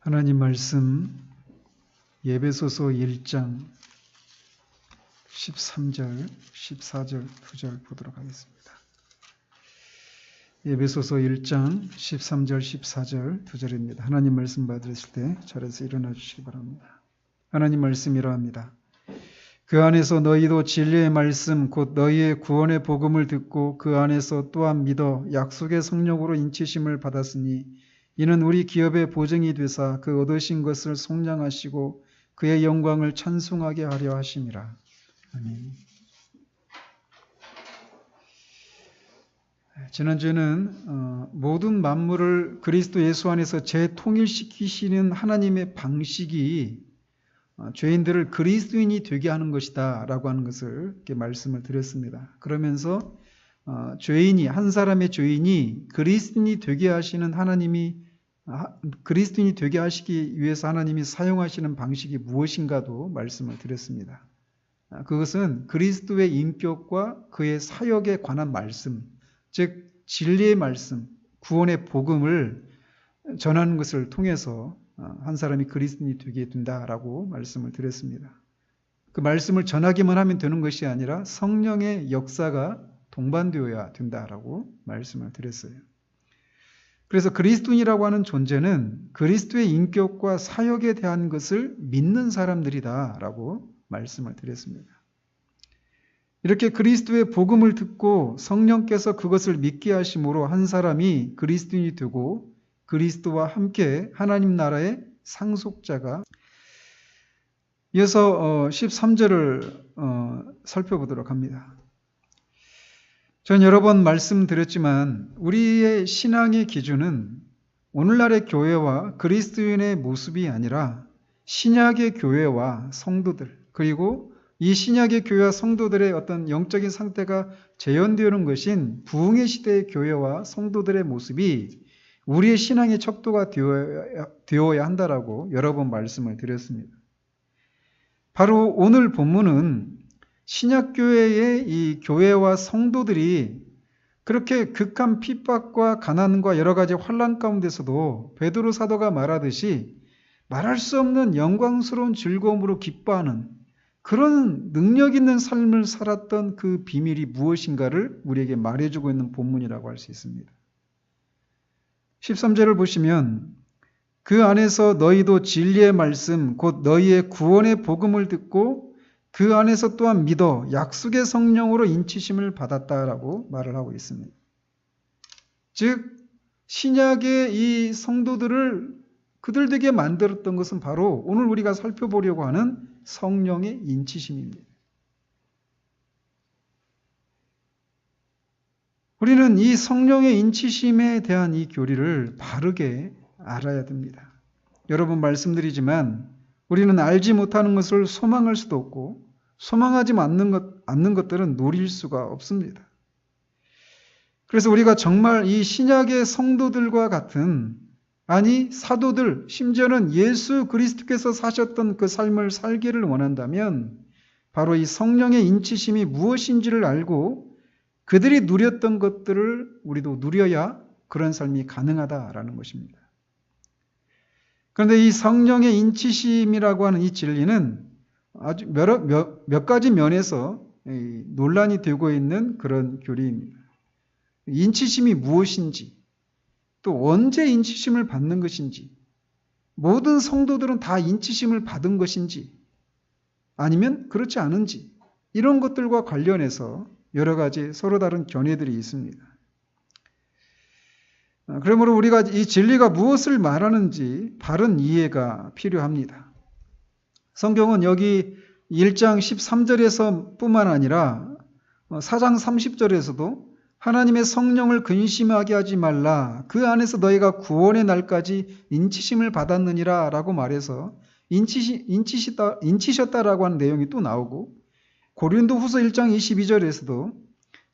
하나님 말씀 에베소서 1장 13절, 14절, 2절 보도록 하겠습니다. 에베소서 1장 13절, 14절, 2절입니다. 하나님 말씀 받으실 때 자리에서 일어나 주시기 바랍니다. 하나님 말씀 이러합니다. 그 안에서 너희도 진리의 말씀 곧 너희의 구원의 복음을 듣고 그 안에서 또한 믿어 약속의 성령으로 인치심을 받았으니 이는 우리 기업의 보증이 되사 그 얻으신 것을 속량하시고 그의 영광을 찬송하게 하려 하심이라. 아멘. 지난주에는 모든 만물을 그리스도 예수 안에서 재통일시키시는 하나님의 방식이 죄인들을 그리스도인이 되게 하는 것이다 라고 하는 것을 이렇게 말씀을 드렸습니다. 그러면서 죄인이, 한 사람의 죄인이 그리스도인이 되게 하시는 하나님이 그리스도인이 되게 하시기 위해서 하나님이 사용하시는 방식이 무엇인가도 말씀을 드렸습니다. 그것은 그리스도의 인격과 그의 사역에 관한 말씀, 즉 진리의 말씀, 구원의 복음을 전하는 것을 통해서 한 사람이 그리스도인이 되게 된다라고 말씀을 드렸습니다. 그 말씀을 전하기만 하면 되는 것이 아니라 성령의 역사가 동반되어야 된다라고 말씀을 드렸어요. 그래서 그리스도인이라고 하는 존재는 그리스도의 인격과 사역에 대한 것을 믿는 사람들이다라고 말씀을 드렸습니다. 이렇게 그리스도의 복음을 듣고 성령께서 그것을 믿게 하심으로 한 사람이 그리스도인이 되고 그리스도와 함께 하나님 나라의 상속자가. 이어서 13절을 살펴보도록 합니다. 전 여러 번 말씀드렸지만 우리의 신앙의 기준은 오늘날의 교회와 그리스도인의 모습이 아니라 신약의 교회와 성도들, 그리고 이 신약의 교회와 성도들의 어떤 영적인 상태가 재현되는 것인 부흥의 시대의 교회와 성도들의 모습이 우리의 신앙의 척도가 되어야 한다라고 여러 번 말씀을 드렸습니다. 바로 오늘 본문은 신약교회의 이 교회와 성도들이 그렇게 극한 핍박과 가난과 여러 가지 환난 가운데서도 베드로 사도가 말하듯이 말할 수 없는 영광스러운 즐거움으로 기뻐하는 그런 능력 있는 삶을 살았던 그 비밀이 무엇인가를 우리에게 말해주고 있는 본문이라고 할 수 있습니다. 13절을 보시면 그 안에서 너희도 진리의 말씀 곧 너희의 구원의 복음을 듣고 그 안에서 또한 믿어 약속의 성령으로 인치심을 받았다라고 말을 하고 있습니다. 즉 신약의 이 성도들을 그들되게 만들었던 것은 바로 오늘 우리가 살펴보려고 하는 성령의 인치심입니다. 우리는 이 성령의 인치심에 대한 이 교리를 바르게 알아야 됩니다. 여러 번 말씀드리지만 우리는 알지 못하는 것을 소망할 수도 없고 소망하지 않는 것들은 누릴 수가 없습니다. 그래서 우리가 정말 이 신약의 성도들과 같은, 아니 사도들, 심지어는 예수 그리스도께서 사셨던 그 삶을 살기를 원한다면 바로 이 성령의 인치심이 무엇인지를 알고 그들이 누렸던 것들을 우리도 누려야 그런 삶이 가능하다라는 것입니다. 그런데 이 성령의 인치심이라고 하는 이 진리는 아주 몇 가지 면에서 논란이 되고 있는 그런 교리입니다. 인치심이 무엇인지, 또 언제 인치심을 받는 것인지, 모든 성도들은 다 인치심을 받은 것인지, 아니면 그렇지 않은지, 이런 것들과 관련해서 여러 가지 서로 다른 견해들이 있습니다. 그러므로 우리가 이 진리가 무엇을 말하는지 바른 이해가 필요합니다. 성경은 여기 1장 13절에서 뿐만 아니라 4장 30절에서도 하나님의 성령을 근심하게 하지 말라. 그 안에서 너희가 구원의 날까지 인치심을 받았느니라 라고 말해서 인치셨다라고 하는 내용이 또 나오고, 고린도후서 1장 22절에서도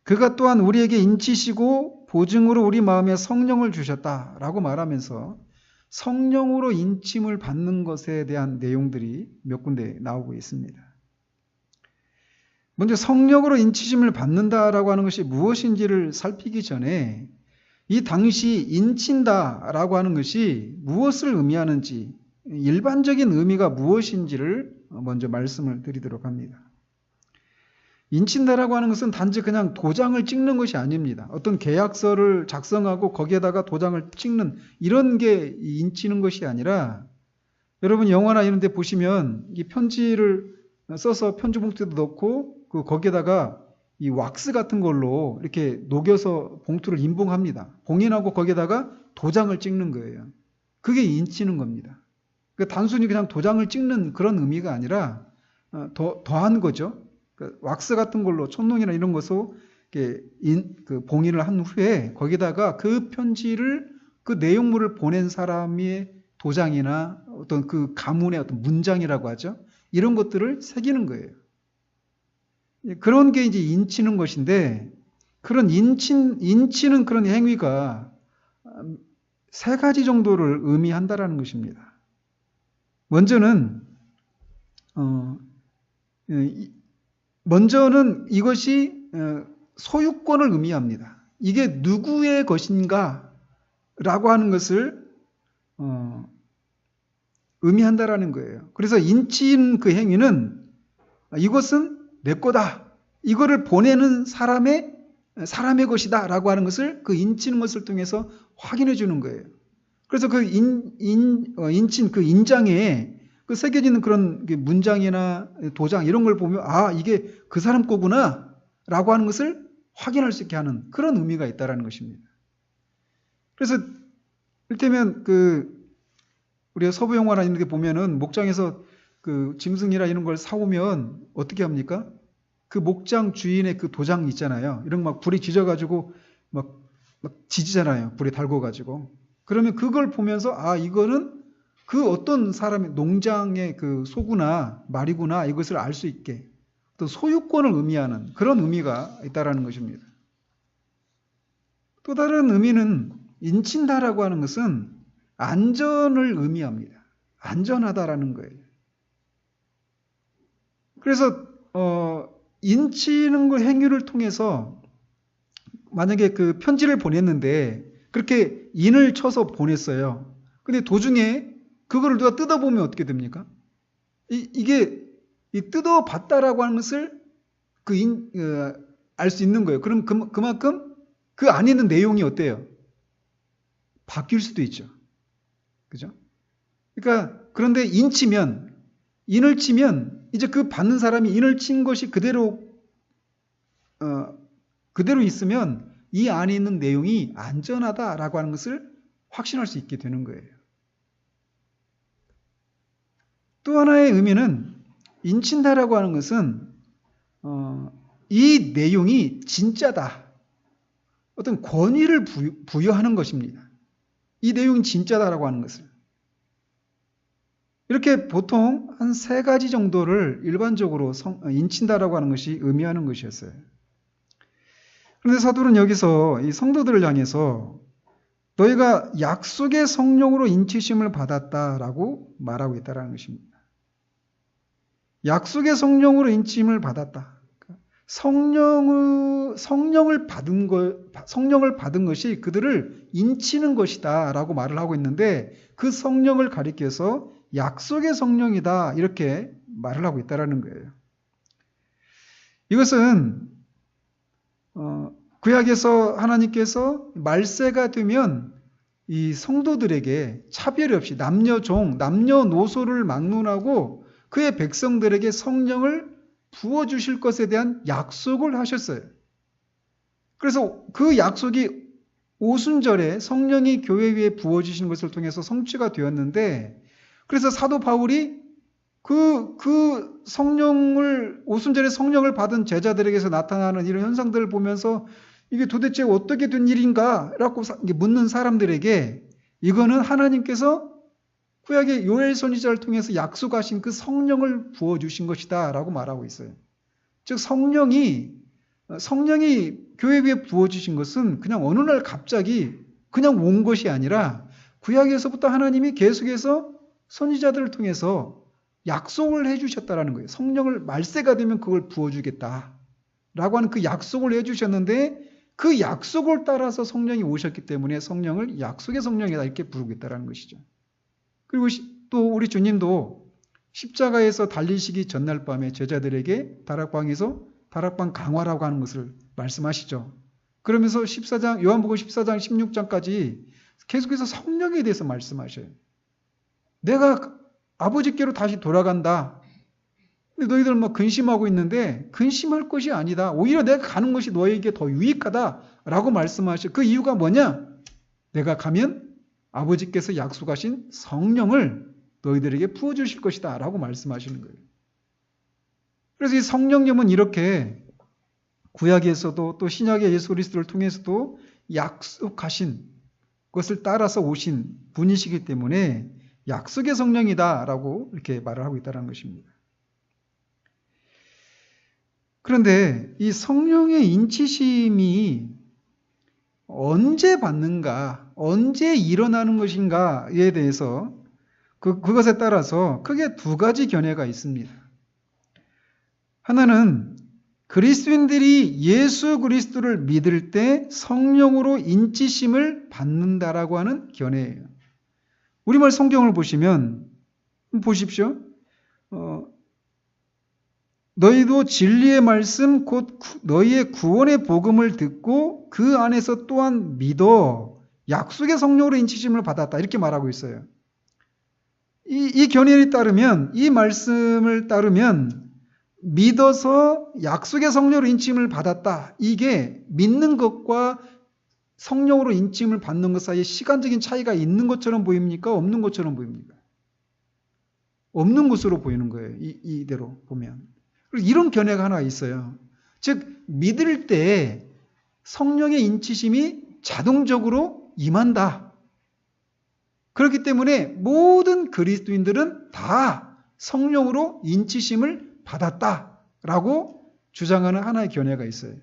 그가 또한 우리에게 인치시고 보증으로 우리 마음에 성령을 주셨다라고 말하면서 성령으로 인침을 받는 것에 대한 내용들이 몇 군데 나오고 있습니다. 먼저 성령으로 인치심을 받는다라고 하는 것이 무엇인지를 살피기 전에 이 당시 인친다라고 하는 것이 무엇을 의미하는지, 일반적인 의미가 무엇인지를 먼저 말씀을 드리도록 합니다. 인친다라고 하는 것은 단지 그냥 도장을 찍는 것이 아닙니다. 어떤 계약서를 작성하고 거기에다가 도장을 찍는 이런 게 인치는 것이 아니라, 여러분 영화나 이런 데 보시면 이 편지를 써서 편지 봉투에도 넣고 거기에다가 이 왁스 같은 걸로 이렇게 녹여서 봉투를 인봉합니다. 봉인하고 거기에다가 도장을 찍는 거예요. 그게 인치는 겁니다. 그러니까 단순히 그냥 도장을 찍는 그런 의미가 아니라 더한 거죠. 왁스 같은 걸로 촛농이나 이런 것으로 봉인을 한 후에 거기다가 그 편지를, 그 내용물을 보낸 사람의 도장이나 어떤 그 가문의 어떤 문장이라고 하죠. 이런 것들을 새기는 거예요. 그런 게 이제 인치는 것인데, 그런 인치는 그런 행위가 세 가지 정도를 의미한다라는 것입니다. 먼저는 이것이 소유권을 의미합니다. 이게 누구의 것인가 라고 하는 것을 의미한다라는 거예요. 그래서 인치인 그 행위는 이것은 내 거다, 이거를 보내는 사람의 것이다 라고 하는 것을, 그 인치는 것을 통해서 확인해 주는 거예요. 그래서 그 인친 그 인장에 그 새겨지는 그런 문장이나 도장 이런 걸 보면, 아, 이게 그 사람 거구나 라고 하는 것을 확인할 수 있게 하는 그런 의미가 있다라는 것입니다. 그래서 이를테면 우리가 서부 영화나 이런 데 보면은 목장에서 그 짐승이나 이런 걸 사오면 어떻게 합니까? 그 목장 주인의 그 도장 있잖아요. 이런 막 불이 지져가지고 막 지지잖아요. 불에 달궈가지고. 그러면 그걸 보면서, 아, 이거는 그 어떤 사람의 농장의 그 소구나 말이구나, 이것을 알 수 있게 또 소유권을 의미하는 그런 의미가 있다라는 것입니다. 또 다른 의미는, 인친다라고 하는 것은 안전을 의미합니다. 안전하다라는 거예요. 그래서 인치는 그 행위를 통해서 만약에 그 편지를 보냈는데 그렇게 인을 쳐서 보냈어요. 근데 도중에 그거를 누가 뜯어보면 어떻게 됩니까? 이게 뜯어봤다라고 하는 것을 알 수 있는 거예요. 그럼 그만큼 그 안에 있는 내용이 어때요? 바뀔 수도 있죠. 그죠? 그러니까 그런데 인을 치면 이제 그 받는 사람이 인을 친 것이 그대로 있으면 이 안에 있는 내용이 안전하다라고 하는 것을 확신할 수 있게 되는 거예요. 또 하나의 의미는, 인친다라고 하는 것은 이 내용이 진짜다, 어떤 권위를 부여하는 것입니다. 이 내용이 진짜다라고 하는 것을. 이렇게 보통 한 세 가지 정도를 일반적으로 인친다라고 하는 것이 의미하는 것이었어요. 그런데 사도는 여기서 이 성도들을 향해서 너희가 약속의 성령으로 인치심을 받았다라고 말하고 있다는 것입니다. 약속의 성령으로 인치심을 받았다. 성령을 받은 것이 그들을 인치는 것이다 라고 말을 하고 있는데, 그 성령을 가리켜서 약속의 성령이다 이렇게 말을 하고 있다는 거예요. 이것은 구약에서 하나님께서 말세가 되면 이 성도들에게 차별 없이 남녀노소를 막론하고 그의 백성들에게 성령을 부어주실 것에 대한 약속을 하셨어요. 그래서 그 약속이 오순절에 성령이 교회 위에 부어주신 것을 통해서 성취가 되었는데, 그래서 사도 바울이 그 오순절에 성령을 받은 제자들에게서 나타나는 이런 현상들을 보면서 이게 도대체 어떻게 된 일인가? 라고 묻는 사람들에게 이거는 하나님께서 구약의 요엘 선지자를 통해서 약속하신 그 성령을 부어주신 것이다 라고 말하고 있어요. 즉 성령이 교회 위에 부어주신 것은 그냥 어느 날 갑자기 그냥 온 것이 아니라 구약에서부터 하나님이 계속해서 선지자들을 통해서 약속을 해주셨다라는 거예요. 성령을 말세가 되면 그걸 부어주겠다라고 하는 그 약속을 해주셨는데, 그 약속을 따라서 성령이 오셨기 때문에 성령을 약속의 성령이다 이렇게 부르고 있다는 것이죠. 그리고 또 우리 주님도 십자가에서 달리시기 전날 밤에 제자들에게 다락방 강화라고 하는 것을 말씀하시죠. 그러면서 요한복음 14장 16장까지 계속해서 성령에 대해서 말씀하셔요. 내가 아버지께로 다시 돌아간다. 근데 너희들 막 근심하고 있는데 근심할 것이 아니다. 오히려 내가 가는 것이 너에게 더 유익하다라고 말씀하셔요. 그 이유가 뭐냐? 내가 가면 아버지께서 약속하신 성령을 너희들에게 부어주실 것이다 라고 말씀하시는 거예요. 그래서 이 성령님은 이렇게 구약에서도 또 신약의 예수 그리스도를 통해서도 약속하신 것을 따라서 오신 분이시기 때문에 약속의 성령이다라고 이렇게 말을 하고 있다는 것입니다. 그런데 이 성령의 인치심이 언제 받는가, 언제 일어나는 것인가에 대해서 그것에 따라서 크게 두 가지 견해가 있습니다. 하나는 그리스도인들이 예수 그리스도를 믿을 때 성령으로 인치심을 받는다라고 하는 견해예요. 우리말 성경을 보시면 보십시오. 너희도 진리의 말씀 곧 너희의 구원의 복음을 듣고 그 안에서 또한 믿어 약속의 성령으로 인치심을 받았다 이렇게 말하고 있어요. 이 견해에 따르면 이 말씀을 따르면 믿어서 약속의 성령으로 인침을 받았다. 이게 믿는 것과 성령으로 인침을 받는 것 사이에 시간적인 차이가 있는 것처럼 보입니까? 없는 것처럼 보입니까? 없는 것으로 보이는 거예요. 이대로 보면. 그리고 이런 견해가 하나 있어요. 즉 믿을 때 성령의 인치심이 자동적으로 임한다. 그렇기 때문에 모든 그리스도인들은 다 성령으로 인치심을 받았다라고 주장하는 하나의 견해가 있어요.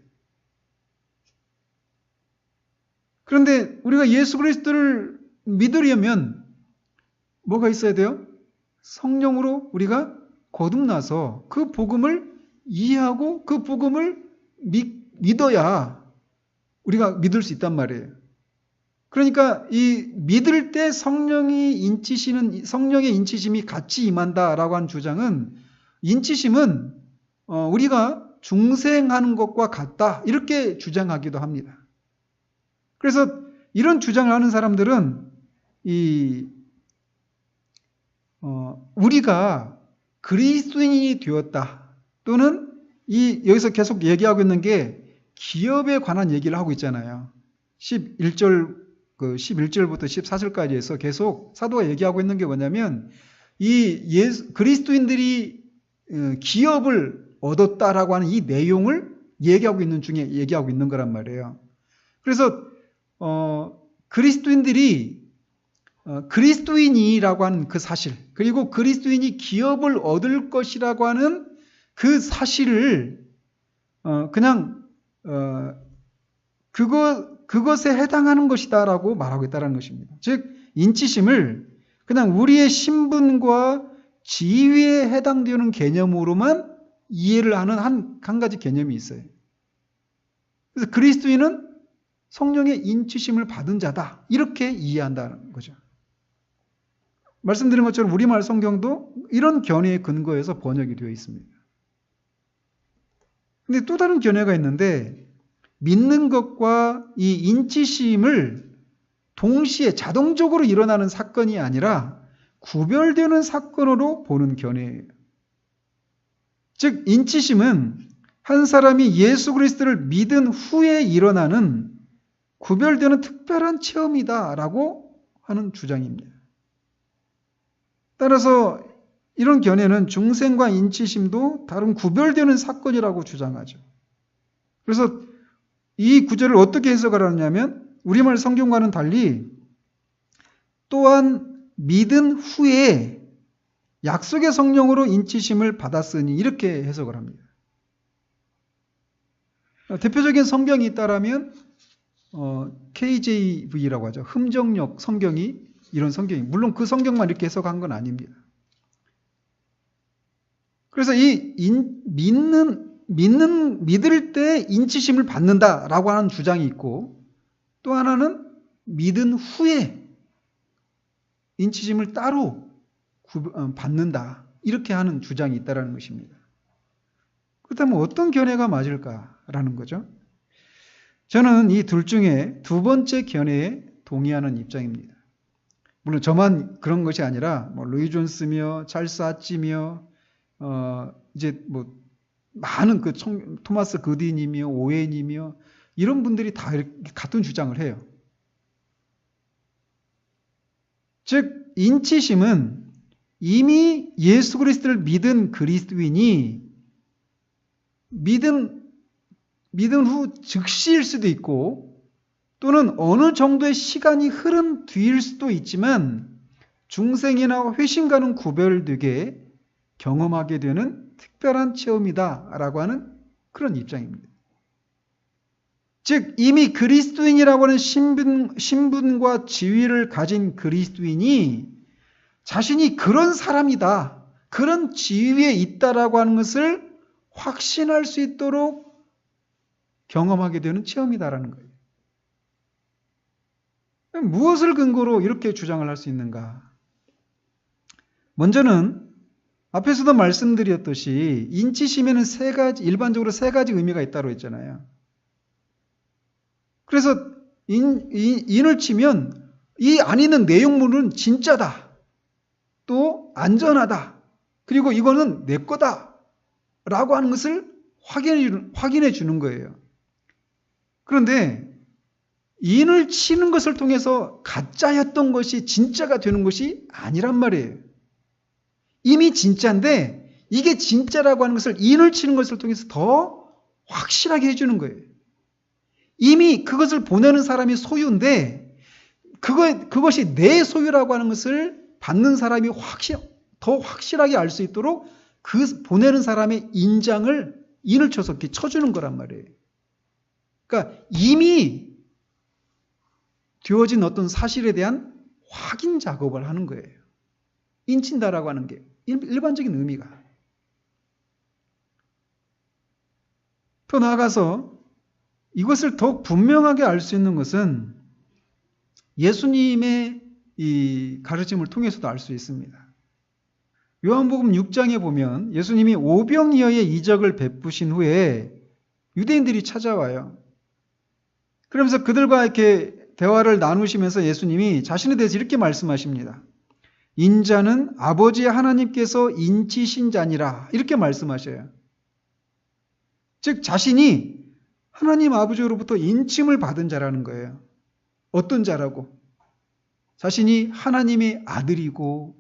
그런데 우리가 예수 그리스도를 믿으려면 뭐가 있어야 돼요? 성령으로 우리가 거듭나서 그 복음을 이해하고 그 복음을 믿어야 우리가 믿을 수 있단 말이에요. 그러니까 이 믿을 때 성령의 인치심이 같이 임한다라고 하는 주장은 인치심은 우리가 중생하는 것과 같다 이렇게 주장하기도 합니다. 그래서 이런 주장을 하는 사람들은 우리가 그리스도인이 되었다 또는 여기서 계속 얘기하고 있는 게 기업에 관한 얘기를 하고 있잖아요. 11절부터 14절까지 해서 계속 사도가 얘기하고 있는 게 뭐냐면 그리스도인들이 기업을 얻었다라고 하는 이 내용을 얘기하고 있는 거란 말이에요. 그래서 그리스도인들이 그리스도인이라고 하는 그 사실, 그리고 그리스도인이 기업을 얻을 것이라고 하는 그 사실을 그냥 그것에 해당하는 것이다라고 말하고 있다는 것입니다. 즉 인치심을 그냥 우리의 신분과 지위에 해당되는 개념으로만 이해를 하는 한 가지 개념이 있어요. 그래서 그리스도인은 성령의 인치심을 받은 자다 이렇게 이해한다는 거죠. 말씀드린 것처럼 우리말 성경도 이런 견해에 근거해서 번역이 되어 있습니다. 근데 또 다른 견해가 있는데 믿는 것과 이 인치심을 동시에 자동적으로 일어나는 사건이 아니라 구별되는 사건으로 보는 견해예요. 즉 인치심은 한 사람이 예수 그리스도를 믿은 후에 일어나는 구별되는 특별한 체험이다라고 하는 주장입니다. 따라서 이런 견해는 중생과 인치심도 다른 구별되는 사건이라고 주장하죠. 그래서 이 구절을 어떻게 해석을 하느냐면 우리말 성경과는 달리 또한 믿은 후에 약속의 성령으로 인치심을 받았으니 이렇게 해석을 합니다. 대표적인 성경이 있다라면 KJV라고 하죠. 흠정역 성경이 이런 성경이 물론 그 성경만 이렇게 해석한 건 아닙니다. 그래서 이 믿는 믿을 때 인치심을 받는다라고 하는 주장이 있고, 또 하나는 믿은 후에 인치심을 따로 받는다, 이렇게 하는 주장이 있다는 것입니다. 그렇다면 어떤 견해가 맞을까라는 거죠. 저는 이 둘 중에 두 번째 견해에 동의하는 입장입니다. 물론 저만 그런 것이 아니라 루이 존스며 찰스 하치며 이제 많은 토마스 그딘이며 오웬이며 이런 분들이 다 같은 주장을 해요. 즉 인치심은 이미 예수 그리스도를 믿은 그리스도인이 믿은 후 즉시일 수도 있고, 또는 어느 정도의 시간이 흐른 뒤일 수도 있지만 중생이나 회심과는 구별되게 경험하게 되는 특별한 체험이다라고 하는 그런 입장입니다. 즉 이미 그리스도인이라고 하는 신분과 지위를 가진 그리스도인이 자신이 그런 사람이다, 그런 지위에 있다라고 하는 것을 확신할 수 있도록 경험하게 되는 체험이다라는 거예요. 무엇을 근거로 이렇게 주장을 할 수 있는가? 먼저는 앞에서도 말씀드렸듯이 인치심에는 일반적으로 세 가지 의미가 있다고 했잖아요. 그래서 인을 치면 이 안에 있는 내용물은 진짜다, 또 안전하다, 그리고 이거는 내 거다 라고 하는 것을 확인해 주는 거예요. 그런데 인을 치는 것을 통해서 가짜였던 것이 진짜가 되는 것이 아니란 말이에요. 이미 진짜인데 이게 진짜라고 하는 것을 인을 치는 것을 통해서 더 확실하게 해주는 거예요. 이미 그것을 보내는 사람이 소유인데 그것이 내 소유라고 하는 것을 받는 사람이 더 확실하게 알 수 있도록 그 보내는 사람의 인을 쳐서 이렇게 쳐주는 거란 말이에요. 그러니까 이미 되어진 어떤 사실에 대한 확인 작업을 하는 거예요. 인친다라고 하는 게 일반적인 의미가. 더 나아가서 이것을 더욱 분명하게 알 수 있는 것은 예수님의 이 가르침을 통해서도 알 수 있습니다. 요한복음 6장에 보면 예수님이 오병이어의 이적을 베푸신 후에 유대인들이 찾아와요. 그러면서 그들과 이렇게 대화를 나누시면서 예수님이 자신에 대해서 이렇게 말씀하십니다. 인자는 아버지 하나님께서 인치신 자니라, 이렇게 말씀하셔요. 즉 자신이 하나님 아버지로부터 인침을 받은 자라는 거예요. 어떤 자라고? 자신이 하나님의 아들이고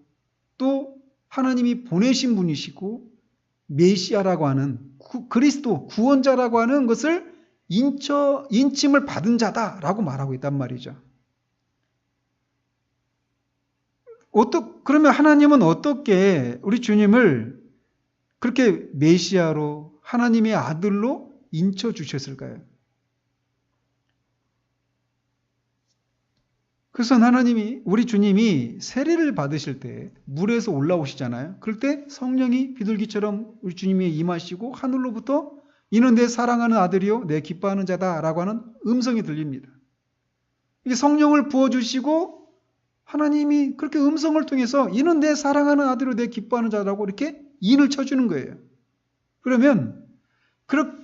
또 하나님이 보내신 분이시고 메시아라고 하는 그리스도 구원자라고 하는 것을 인침을 받은 자다라고 말하고 있단 말이죠. 그러면 하나님은 어떻게 우리 주님을 그렇게 메시아로 하나님의 아들로 인쳐 주셨을까요? 그래서 우리 주님이 세례를 받으실 때 물에서 올라오시잖아요. 그럴 때 성령이 비둘기처럼 우리 주님이 임하시고 하늘로부터 이는 내 사랑하는 아들이요 내 기뻐하는 자다라고 하는 음성이 들립니다. 이게 성령을 부어주시고 하나님이 그렇게 음성을 통해서 이는 내 사랑하는 아들이요 내 기뻐하는 자라고 이렇게 인을 쳐주는 거예요. 그러면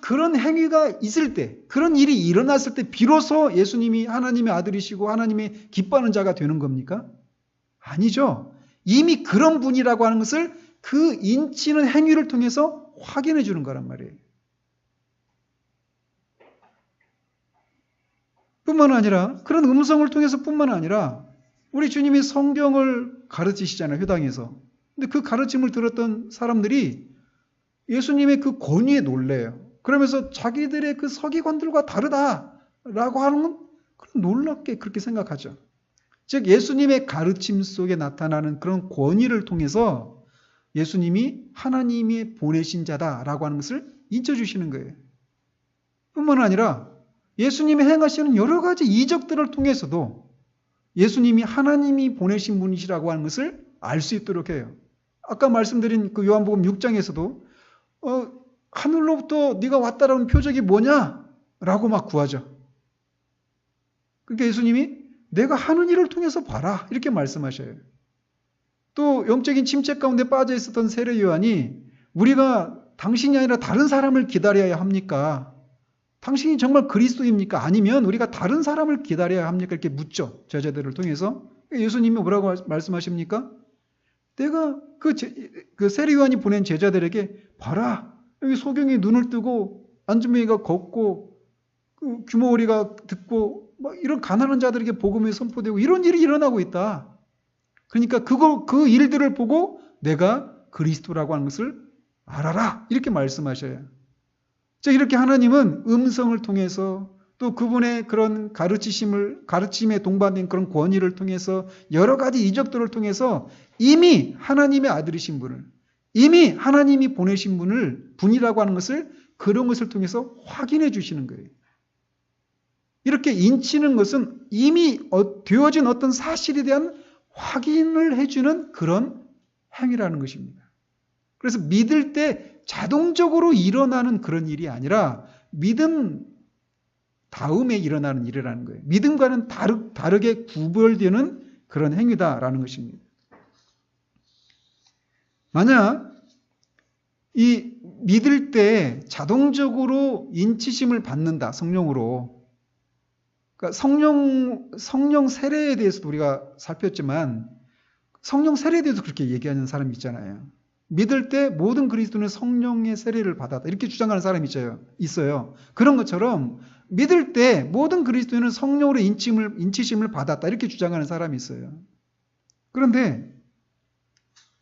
그런 행위가 있을 때, 그런 일이 일어났을 때 비로소 예수님이 하나님의 아들이시고 하나님의 기뻐하는 자가 되는 겁니까? 아니죠. 이미 그런 분이라고 하는 것을 그 인치는 행위를 통해서 확인해 주는 거란 말이에요. 뿐만 아니라 그런 음성을 통해서 뿐만 아니라 우리 주님이 성경을 가르치시잖아요. 회당에서. 근데 그 가르침을 들었던 사람들이 예수님의 그 권위에 놀래요. 그러면서 자기들의 그 서기관들과 다르다라고 하는 놀랍게 그렇게 생각하죠. 즉 예수님의 가르침 속에 나타나는 그런 권위를 통해서 예수님이 하나님이 보내신 자다라고 하는 것을 인쳐주시는 거예요. 뿐만 아니라 예수님이 행하시는 여러 가지 이적들을 통해서도 예수님이 하나님이 보내신 분이시라고 하는 것을 알 수 있도록 해요. 아까 말씀드린 그 요한복음 6장에서도 하늘로부터 네가 왔다라는 표적이 뭐냐? 라고 막 구하죠. 그러니까 예수님이 내가 하는 일을 통해서 봐라 이렇게 말씀하셔요. 또 영적인 침체 가운데 빠져 있었던 세례 요한이 우리가 당신이 아니라 다른 사람을 기다려야 합니까? 당신이 정말 그리스도입니까? 아니면 우리가 다른 사람을 기다려야 합니까? 이렇게 묻죠. 제자들을 통해서. 예수님이 뭐라고 말씀하십니까? 내가 그 세례 요한이 보낸 제자들에게 봐라. 여기 소경이 눈을 뜨고 안주맹이가 걷고 그 규모오리가 듣고 막 이런 가난한 자들에게 복음이 선포되고 이런 일이 일어나고 있다. 그러니까 그 일들을 보고 내가 그리스도라고 하는 것을 알아라. 이렇게 말씀하셔요. 즉 이렇게 하나님은 음성을 통해서 또 그분의 그런 가르침에 동반된 그런 권위를 통해서 여러 가지 이적들을 통해서 이미 하나님의 아들이신 분을 이미 하나님이 보내신 분이라고 하는 것을 그런 것을 통해서 확인해 주시는 거예요. 이렇게 인치는 것은 이미 되어진 어떤 사실에 대한 확인을 해주는 그런 행위라는 것입니다. 그래서 믿을 때 자동적으로 일어나는 그런 일이 아니라 믿음 다음에 일어나는 일이라는 거예요. 믿음과는 다르게 구별되는 그런 행위다라는 것입니다. 만약 이 믿을 때 자동적으로 인치심을 받는다, 성령으로. 그러니까 성령 세례에 대해서도 우리가 살폈지만 성령 세례에 대해서 그렇게 얘기하는 사람이 있잖아요. 믿을 때 모든 그리스도는 성령의 세례를 받았다. 이렇게 주장하는 사람이 있어요. 그런 것처럼 믿을 때 모든 그리스도인은 성령으로 인치심을 받았다. 이렇게 주장하는 사람이 있어요. 그런데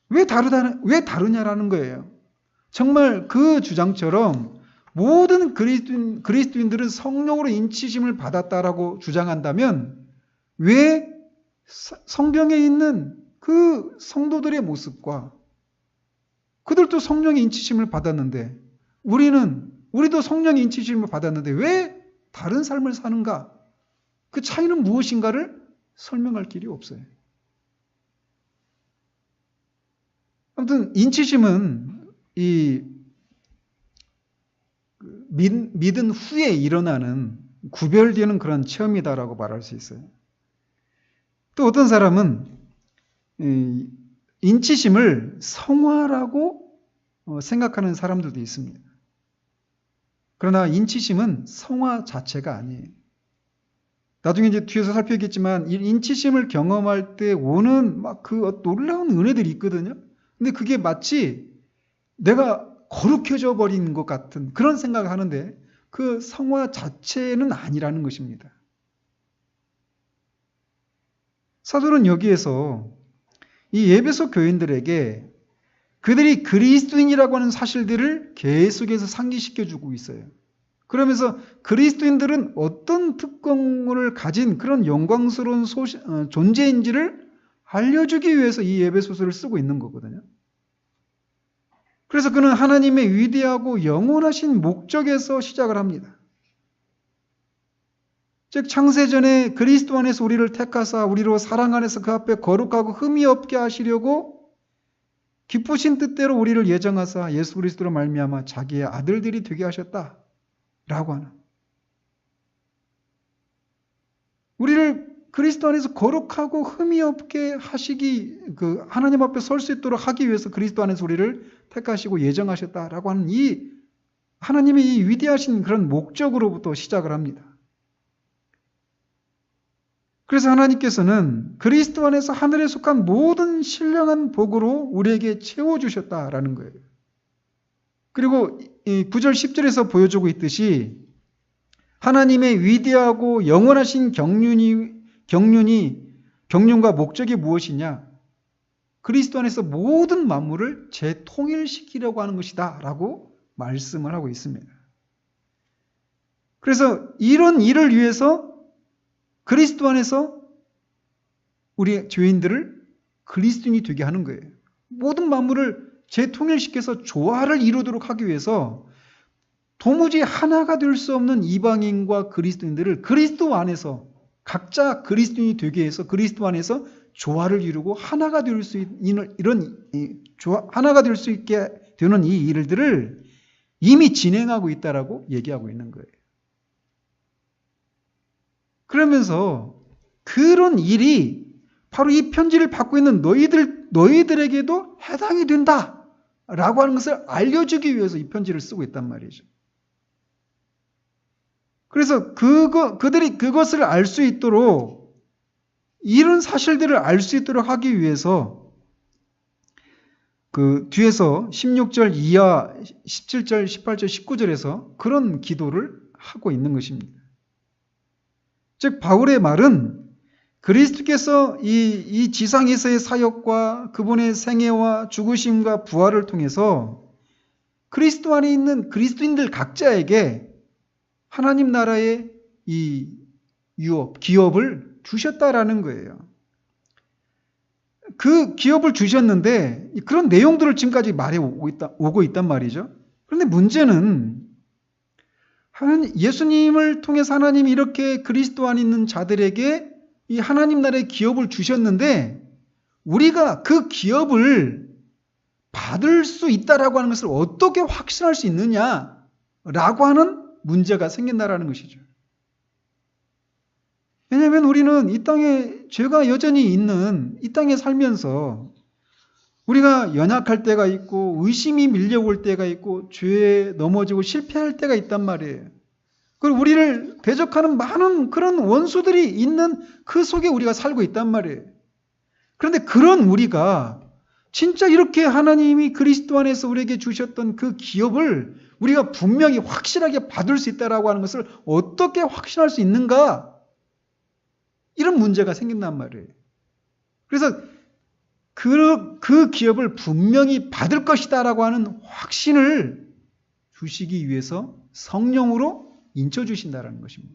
왜 다르냐라는 거예요. 정말 그 주장처럼 모든 그리스도인들은 성령으로 인치심을 받았다라고 주장한다면 왜 성경에 있는 그 성도들의 모습과 그들도 성령의 인치심을 받았는데 우리도 성령의 인치심을 받았는데 왜 다른 삶을 사는가? 그 차이는 무엇인가를 설명할 길이 없어요. 아무튼 인치심은 이 믿은 후에 일어나는 구별되는 그런 체험이다라고 말할 수 있어요. 또 어떤 사람은 인치심을 성화라고 생각하는 사람들도 있습니다. 그러나 인치심은 성화 자체가 아니에요. 나중에 이제 뒤에서 살펴보겠지만 인치심을 경험할 때 오는 막 그 놀라운 은혜들이 있거든요. 근데 그게 마치 내가 거룩해져 버린 것 같은 그런 생각을 하는데 그 성화 자체는 아니라는 것입니다. 사도는 여기에서 이 에베소 교인들에게 그들이 그리스도인이라고 하는 사실들을 계속해서 상기시켜주고 있어요. 그러면서 그리스도인들은 어떤 특권을 가진 그런 영광스러운 존재인지를 알려주기 위해서 이 에베소서를 쓰고 있는 거거든요. 그래서 그는 하나님의 위대하고 영원하신 목적에서 시작을 합니다. 즉 창세전에 그리스도 안에서 우리를 택하사 우리로 사랑 안에서 그 앞에 거룩하고 흠이 없게 하시려고 기쁘신 뜻대로 우리를 예정하사 예수 그리스도로 말미암아 자기의 아들들이 되게 하셨다라고 하는, 우리를 그리스도 안에서 거룩하고 흠이 없게 그 하나님 앞에 설 수 있도록 하기 위해서 그리스도 안에서 우리를 택하시고 예정하셨다라고 하는 이 하나님의 이 위대하신 그런 목적으로부터 시작을 합니다. 그래서 하나님께서는 그리스도 안에서 하늘에 속한 모든 신령한 복으로 우리에게 채워주셨다라는 거예요. 그리고 9절 10절에서 보여주고 있듯이 하나님의 위대하고 영원하신 경륜과 목적이 무엇이냐? 그리스도 안에서 모든 만물을 재통일시키려고 하는 것이다 라고 말씀을 하고 있습니다. 그래서 이런 일을 위해서 그리스도 안에서 우리 죄인들을 그리스도인이 되게 하는 거예요. 모든 만물을 재통일시켜서 조화를 이루도록 하기 위해서 도무지 하나가 될 수 없는 이방인과 그리스도인들을 그리스도 안에서 각자 그리스도인이 되게 해서 그리스도 안에서 조화를 이루고 하나가 될 수 있는 하나가 될 수 있게 되는 이 일들을 이미 진행하고 있다라고 얘기하고 있는 거예요. 그러면서 그런 일이 바로 이 편지를 받고 있는 너희들에게도 해당이 된다라고 하는 것을 알려주기 위해서 이 편지를 쓰고 있단 말이죠. 그래서 그들이 그것을 알 수 있도록, 이런 사실들을 알 수 있도록 하기 위해서 그 뒤에서 16절 이하 17절, 18절, 19절에서 그런 기도를 하고 있는 것입니다. 즉 바울의 말은 그리스도께서 이 지상에서의 사역과 그분의 생애와 죽으심과 부활을 통해서 그리스도 안에 있는 그리스도인들 각자에게 하나님 나라의 이 기업을 주셨다라는 거예요. 그 기업을 주셨는데 그런 내용들을 지금까지 오고 있단 말이죠. 그런데 문제는 예수님을 통해서 하나님이 이렇게 그리스도 안에 있는 자들에게 이 하나님 나라의 기업을 주셨는데 우리가 그 기업을 받을 수 있다라고 하는 것을 어떻게 확신할 수 있느냐라고 하는 문제가 생긴다라는 것이죠. 왜냐하면 우리는 이 땅에 죄가 여전히 있는 이 땅에 살면서 우리가 연약할 때가 있고 의심이 밀려올 때가 있고 죄에 넘어지고 실패할 때가 있단 말이에요. 그리고 우리를 대적하는 많은 그런 원수들이 있는 그 속에 우리가 살고 있단 말이에요. 그런데 그런 우리가 진짜 이렇게 하나님이 그리스도 안에서 우리에게 주셨던 그 기업을 우리가 분명히 확실하게 받을 수 있다라고 하는 것을 어떻게 확신할 수 있는가? 이런 문제가 생긴단 말이에요. 그래서 그 기업을 분명히 받을 것이다라고 하는 확신을 주시기 위해서 성령으로 인쳐주신다라는 것입니다.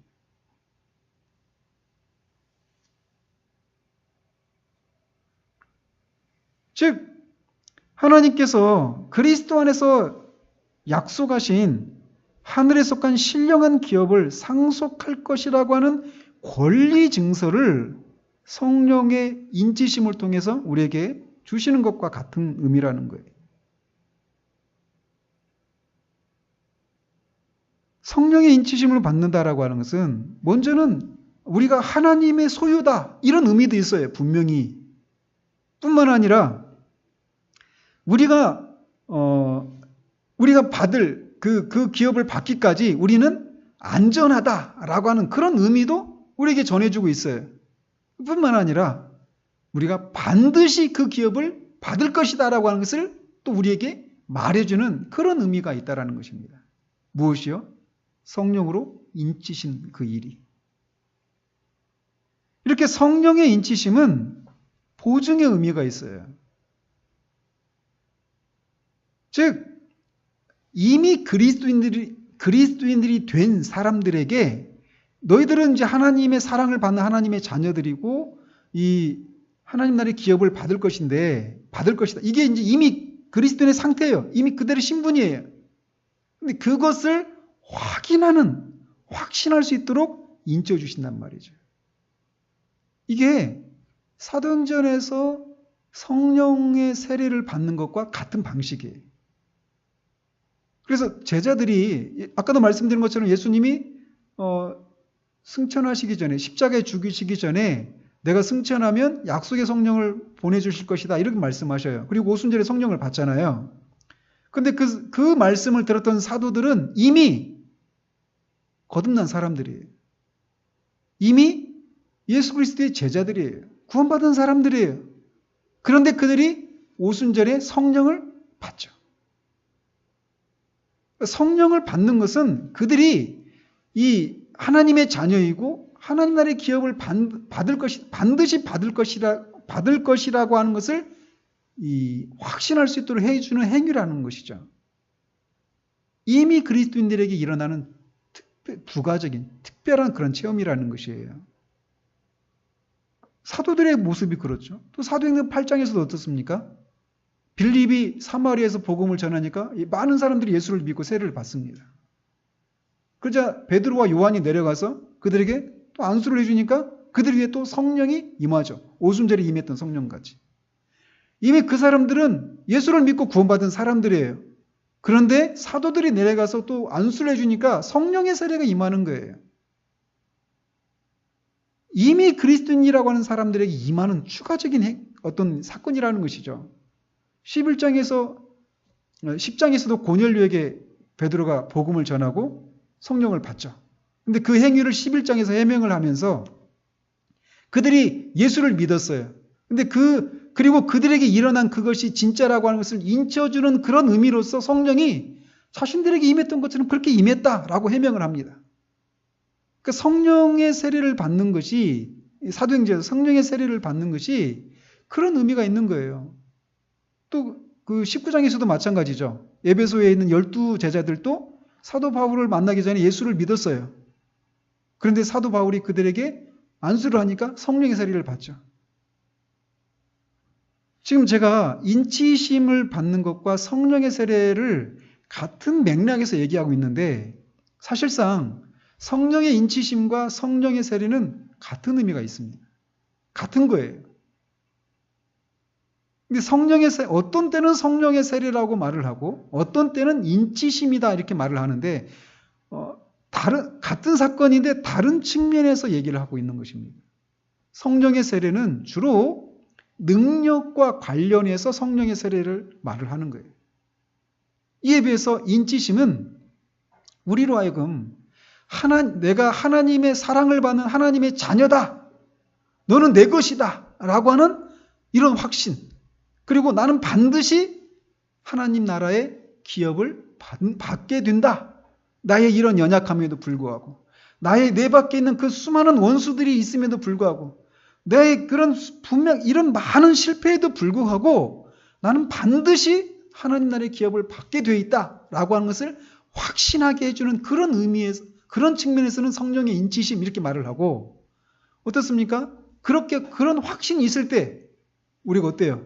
즉 하나님께서 그리스도 안에서 약속하신 하늘에 속한 신령한 기업을 상속할 것이라고 하는 권리 증서를 성령의 인치심을 통해서 우리에게 주시는 것과 같은 의미라는 거예요. 성령의 인치심을 받는다라고 하는 것은 먼저는 우리가 하나님의 소유다 이런 의미도 있어요. 분명히. 뿐만 아니라 우리가 받을 그 기업을 받기까지 우리는 안전하다라고 하는 그런 의미도 우리에게 전해주고 있어요. 뿐만 아니라 우리가 반드시 그 기업을 받을 것이다라고 하는 것을 또 우리에게 말해주는 그런 의미가 있다라는 것입니다. 무엇이요? 성령으로 인치신 그 일이. 이렇게 성령의 인치심은 보증의 의미가 있어요. 즉 이미 그리스도인들이 된 사람들에게 너희들은 이제 하나님의 사랑을 받는 하나님의 자녀들이고 이 하나님 나라의 기업을 받을 것이다. 이게 이제 이미 그리스도인의 상태예요. 이미 그들의 신분이에요. 근데 그것을 확신할 수 있도록 인쳐 주신단 말이죠. 이게 사도행전에서 성령의 세례를 받는 것과 같은 방식이에요. 그래서 제자들이 아까도 말씀드린 것처럼 예수님이 승천하시기 전에 십자가에 죽이시기 전에 내가 승천하면 약속의 성령을 보내주실 것이다 이렇게 말씀하셔요. 그리고 오순절에 성령을 받잖아요. 그런데 그 말씀을 들었던 사도들은 이미 거듭난 사람들이에요. 이미 예수 그리스도의 제자들이에요. 구원받은 사람들이에요. 그런데 그들이 오순절에 성령을 받죠. 성령을 받는 것은 그들이 이 하나님의 자녀이고 하나님 나라의 기업을 반드시 받을 것이라고 하는 것을 확신할 수 있도록 해주는 행위라는 것이죠. 이미 그리스도인들에게 일어나는 부가적인 특별한 그런 체험이라는 것이에요. 사도들의 모습이 그렇죠. 또 사도행전 8장에서도 어떻습니까? 빌립이 사마리아에서 복음을 전하니까 많은 사람들이 예수를 믿고 세례를 받습니다. 그러자 베드로와 요한이 내려가서 그들에게 또 안수를 해주니까 그들 위에 또 성령이 임하죠. 오순절에 임했던 성령같이. 이미 그 사람들은 예수를 믿고 구원받은 사람들이에요. 그런데 사도들이 내려가서 또 안수를 해주니까 성령의 세례가 임하는 거예요. 이미 그리스도인이라고 하는 사람들에게 임하는 추가적인 어떤 사건이라는 것이죠. 10장에서도 고넬료에게 베드로가 복음을 전하고 성령을 받죠. 근데 그 행위를 11장에서 해명을 하면서 그들이 예수를 믿었어요. 근데 그리고 그들에게 일어난 그것이 진짜라고 하는 것을 인쳐주는 그런 의미로서 성령이 자신들에게 임했던 것처럼 그렇게 임했다라고 해명을 합니다. 그러니까 성령의 세례를 받는 것이, 사도행전에서 성령의 세례를 받는 것이 그런 의미가 있는 거예요. 또 그 19장에서도 마찬가지죠. 에베소에 있는 12제자들도 사도 바울을 만나기 전에 예수를 믿었어요. 그런데 사도 바울이 그들에게 안수를 하니까 성령의 세례를 받죠. 지금 제가 인치심을 받는 것과 성령의 세례를 같은 맥락에서 얘기하고 있는데 사실상 성령의 인치심과 성령의 세례는 같은 의미가 있습니다. 같은 거예요. 근데 어떤 때는 성령의 세례라고 말을 하고 어떤 때는 인치심이다 이렇게 말을 하는데 같은 사건인데 다른 측면에서 얘기를 하고 있는 것입니다. 성령의 세례는 주로 능력과 관련해서 성령의 세례를 말을 하는 거예요. 이에 비해서 인치심은 우리로 하여금 내가 하나님의 사랑을 받는 하나님의 자녀다. 너는 내 것이다. 라고 하는 이런 확신. 그리고 나는 반드시 하나님 나라의 기업을 받게 된다. 나의 이런 연약함에도 불구하고 내 밖에 있는 그 수많은 원수들이 있음에도 불구하고 내 그런 분명 이런 많은 실패에도 불구하고 나는 반드시 하나님 나라의 기업을 받게 되어 있다라고 하는 것을 확신하게 해주는 그런 의미에서 그런 측면에서는 성령의 인치심 이렇게 말을 하고 어떻습니까? 그런 확신이 있을 때 우리가 어때요?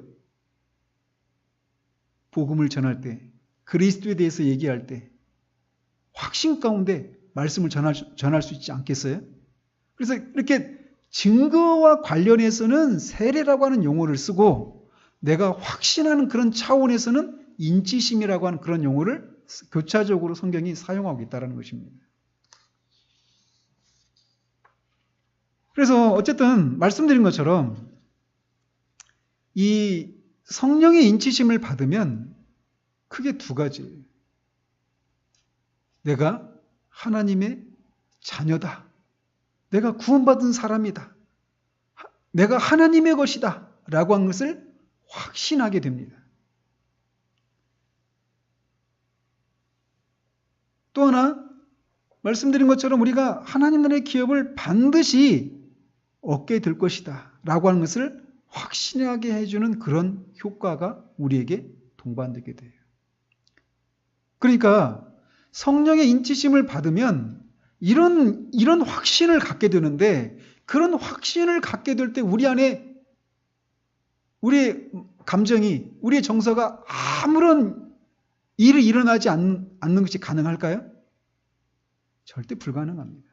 복음을 전할 때 그리스도에 대해서 얘기할 때 확신 가운데 말씀을 전할 수 있지 않겠어요? 그래서 이렇게 증거와 관련해서는 세례라고 하는 용어를 쓰고 내가 확신하는 그런 차원에서는 인치심이라고 하는 그런 용어를 교차적으로 성경이 사용하고 있다는 것입니다. 그래서 어쨌든 말씀드린 것처럼 이 성령의 인치심을 받으면 크게 두 가지예요. 내가 하나님의 자녀다. 내가 구원받은 사람이다. 내가 하나님의 것이다. 라고 한 것을 확신하게 됩니다. 또 하나 말씀드린 것처럼 우리가 하나님 나라의 기업을 반드시 얻게 될 것이다. 라고 하는 것을 확신하게 해주는 그런 효과가 우리에게 동반되게 돼요. 그러니까 성령의 인치심을 받으면 이런 확신을 갖게 되는데 그런 확신을 갖게 될 때 우리 안에 우리의 감정이 우리의 정서가 아무런 일이 일어나지 않는 것이 가능할까요? 절대 불가능합니다.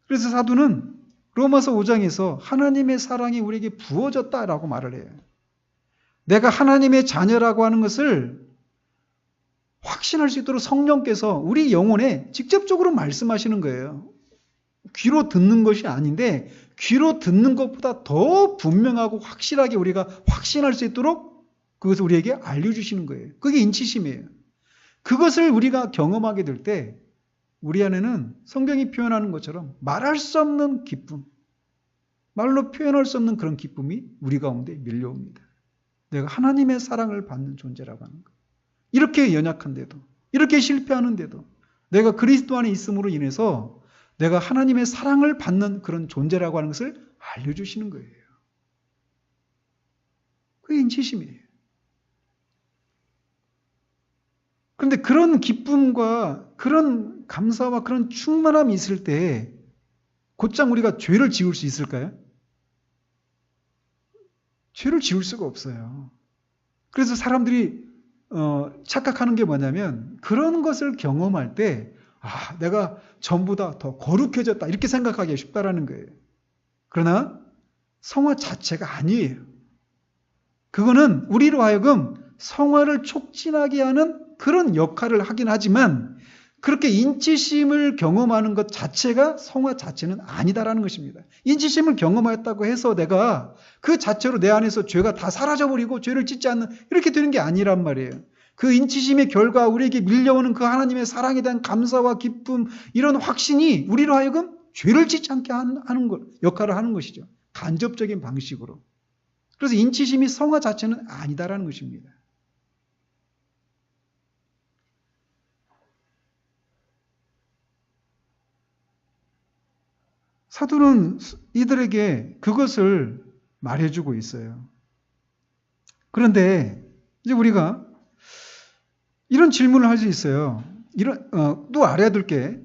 그래서 사도는 로마서 5장에서 하나님의 사랑이 우리에게 부어졌다라고 말을 해요. 내가 하나님의 자녀라고 하는 것을 확신할 수 있도록 성령께서 우리 영혼에 직접적으로 말씀하시는 거예요. 귀로 듣는 것이 아닌데 귀로 듣는 것보다 더 분명하고 확실하게 우리가 확신할 수 있도록 그것을 우리에게 알려주시는 거예요. 그게 인치심이에요. 그것을 우리가 경험하게 될 때 우리 안에는 성경이 표현하는 것처럼 말할 수 없는 기쁨, 말로 표현할 수 없는 그런 기쁨이 우리 가운데 밀려옵니다. 내가 하나님의 사랑을 받는 존재라고 하는 것. 이렇게 연약한데도, 이렇게 실패하는데도 내가 그리스도 안에 있음으로 인해서 내가 하나님의 사랑을 받는 그런 존재라고 하는 것을 알려주시는 거예요. 그게 인치심이에요. 그런데 그런 기쁨과 그런 감사와 그런 충만함이 있을 때 곧장 우리가 죄를 지을 수 있을까요? 죄를 지을 수가 없어요. 그래서 사람들이 착각하는 게 뭐냐면 그런 것을 경험할 때 내가 전보다 더 거룩해졌다 이렇게 생각하기 쉽다라는 거예요. 그러나 성화 자체가 아니에요. 그거는 우리로 하여금 성화를 촉진하게 하는 그런 역할을 하긴 하지만 그렇게 인치심을 경험하는 것 자체가 성화 자체는 아니다라는 것입니다. 인치심을 경험했다고 해서 내가 그 자체로 내 안에서 죄가 다 사라져버리고 죄를 짓지 않는 이렇게 되는 게 아니란 말이에요. 그 인치심의 결과 우리에게 밀려오는 그 하나님의 사랑에 대한 감사와 기쁨 이런 확신이 우리로 하여금 죄를 짓지 않게 하는 것, 역할을 하는 것이죠. 간접적인 방식으로. 그래서 인치심이 성화 자체는 아니다라는 것입니다. 사도는 이들에게 그것을 말해주고 있어요. 그런데 이제 우리가 이런 질문을 할 수 있어요. 또 알아야 될 게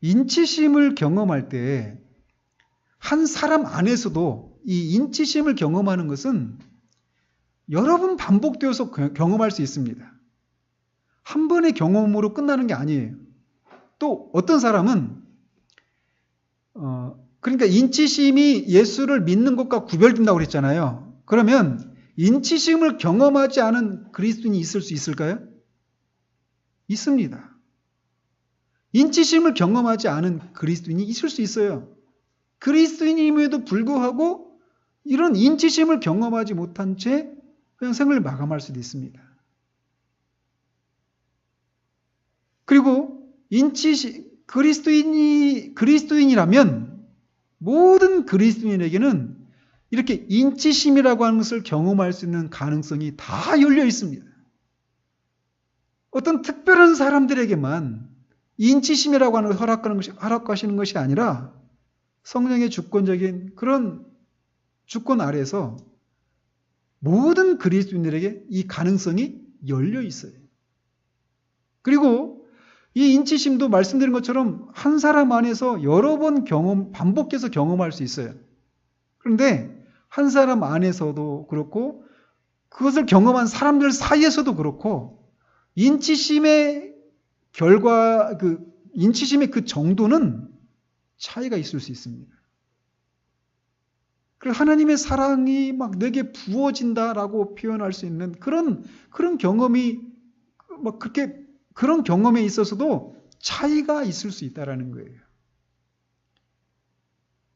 인치심을 경험할 때 한 사람 안에서도 이 인치심을 경험하는 것은 여러 번 반복되어서 경험할 수 있습니다. 한 번의 경험으로 끝나는 게 아니에요. 또 어떤 사람은 그러니까 인치심이 예수를 믿는 것과 구별된다고 그랬잖아요. 그러면 인치심을 경험하지 않은 그리스도인이 있을 수 있을까요? 있습니다. 인치심을 경험하지 않은 그리스도인이 있을 수 있어요. 그리스도인임에도 불구하고 이런 인치심을 경험하지 못한 채 그냥 생을 마감할 수도 있습니다. 그리고 그리스도인이라면 모든 그리스도인에게는 이렇게 인치심이라고 하는 것을 경험할 수 있는 가능성이 다 열려 있습니다. 어떤 특별한 사람들에게만 인치심이라고 하는 것을 허락하시는 것이 아니라 성령의 주권적인 그런 주권 아래에서 모든 그리스도인들에게 이 가능성이 열려 있어요. 그리고 이 인치심도 말씀드린 것처럼 한 사람 안에서 여러 번 반복해서 경험할 수 있어요. 그런데 한 사람 안에서도 그렇고 그것을 경험한 사람들 사이에서도 그렇고 인치심의 결과, 인치심의 그 정도는 차이가 있을 수 있습니다. 그래서 하나님의 사랑이 막 내게 부어진다라고 표현할 수 있는 그런 경험이 막 그렇게 그런 경험에 있어서도 차이가 있을 수 있다라는 거예요.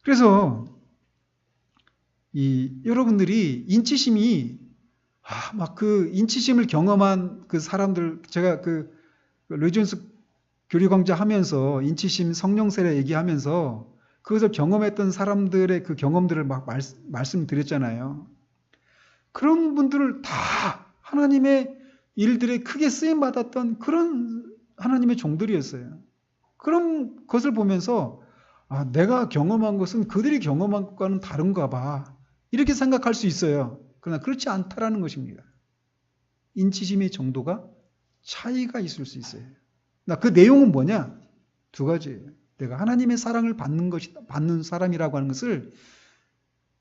그래서 여러분들이 인치심이 막 그 인치심을 경험한 그 사람들 제가 르지언스 교리 강좌 하면서 인치심 성령 세례 얘기하면서 그것을 경험했던 사람들의 그 경험들을 막 말씀드렸잖아요. 그런 분들을 다 하나님의 일들에 크게 쓰임 받았던 그런 하나님의 종들이었어요. 그런 것을 보면서 내가 경험한 것은 그들이 경험한 것과는 다른가 봐. 이렇게 생각할 수 있어요. 그러나 그렇지 않다라는 것입니다. 인치심의 정도가 차이가 있을 수 있어요. 그 내용은 뭐냐? 두 가지예요. 내가 하나님의 사랑을 받는 사람이라고 하는 것을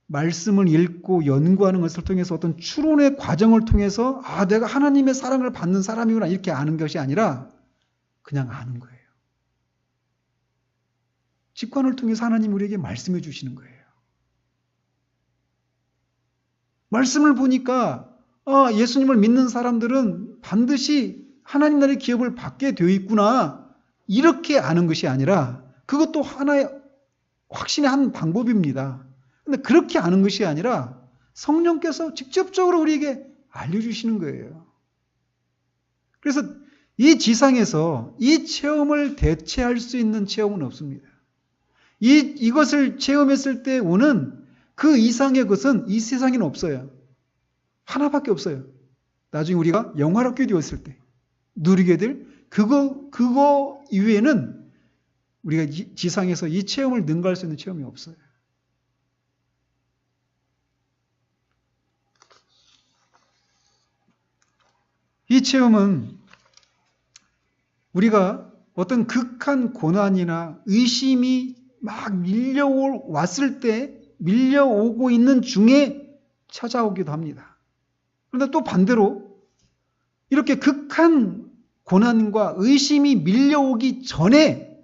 말씀을 읽고 연구하는 것을 통해서 어떤 추론의 과정을 통해서 내가 하나님의 사랑을 받는 사람이구나 이렇게 아는 것이 아니라 그냥 아는 거예요. 직관을 통해서 하나님 우리에게 말씀해 주시는 거예요. 말씀을 보니까 예수님을 믿는 사람들은 반드시 하나님 나라의 기업을 받게 되어 있구나 이렇게 아는 것이 아니라 그것도 하나의 확신의 한 방법입니다. 그런데 그렇게 아는 것이 아니라 성령께서 직접적으로 우리에게 알려주시는 거예요. 그래서 이 지상에서 이 체험을 대체할 수 있는 체험은 없습니다. 이것을 체험했을 때 오는 그 이상의 것은 이 세상에는 없어요. 하나밖에 없어요. 나중에 우리가 영화롭게 되었을 때 누리게 될 그거 이외에는 우리가 지상에서 이 체험을 능가할 수 있는 체험이 없어요. 이 체험은 우리가 어떤 극한 고난이나 의심이 막 밀려왔을 때 밀려오고 있는 중에 찾아오기도 합니다. 그런데 또 반대로 이렇게 극한 고난과 의심이 밀려오기 전에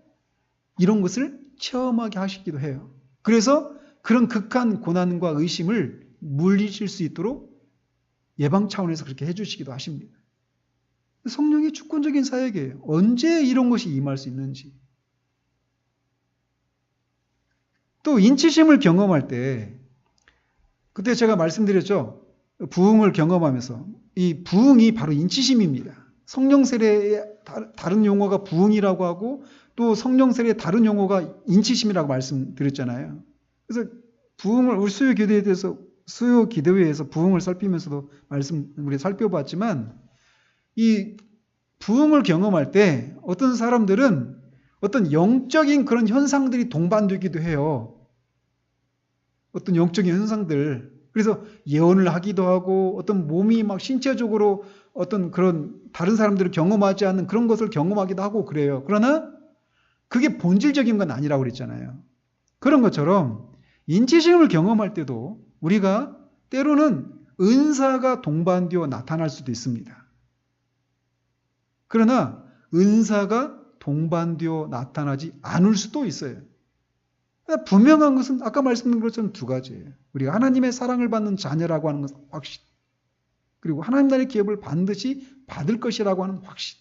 이런 것을 체험하게 하시기도 해요. 그래서 그런 극한 고난과 의심을 물리칠 수 있도록 예방 차원에서 그렇게 해주시기도 하십니다. 성령의 주권적인 사역이에요. 언제 이런 것이 임할 수 있는지. 또 인치심을 경험할 때, 그때 제가 말씀드렸죠. 부흥을 경험하면서 이 부흥이 바로 인치심입니다. 성령 세례의 다른 용어가 부흥이라고 하고 또 성령 세례의 다른 용어가 인치심이라고 말씀드렸잖아요. 그래서 부흥을 우리 수요 기도회에서 부흥을 살피면서도 우리 살펴봤지만 이 부흥을 경험할 때 어떤 사람들은 어떤 영적인 그런 현상들이 동반되기도 해요. 어떤 영적인 현상들. 그래서 예언을 하기도 하고 어떤 몸이 막 신체적으로 어떤 그런 다른 사람들을 경험하지 않는 그런 것을 경험하기도 하고 그래요. 그러나 그게 본질적인 건 아니라고 그랬잖아요. 그런 것처럼 인치심을 경험할 때도 우리가 때로는 은사가 동반되어 나타날 수도 있습니다. 그러나 은사가 동반되어 나타나지 않을 수도 있어요. 분명한 것은 아까 말씀드린 것처럼 두 가지예요. 우리가 하나님의 사랑을 받는 자녀라고 하는 것은 확신. 그리고 하나님 나라의 기업을 반드시 받을 것이라고 하는 확신.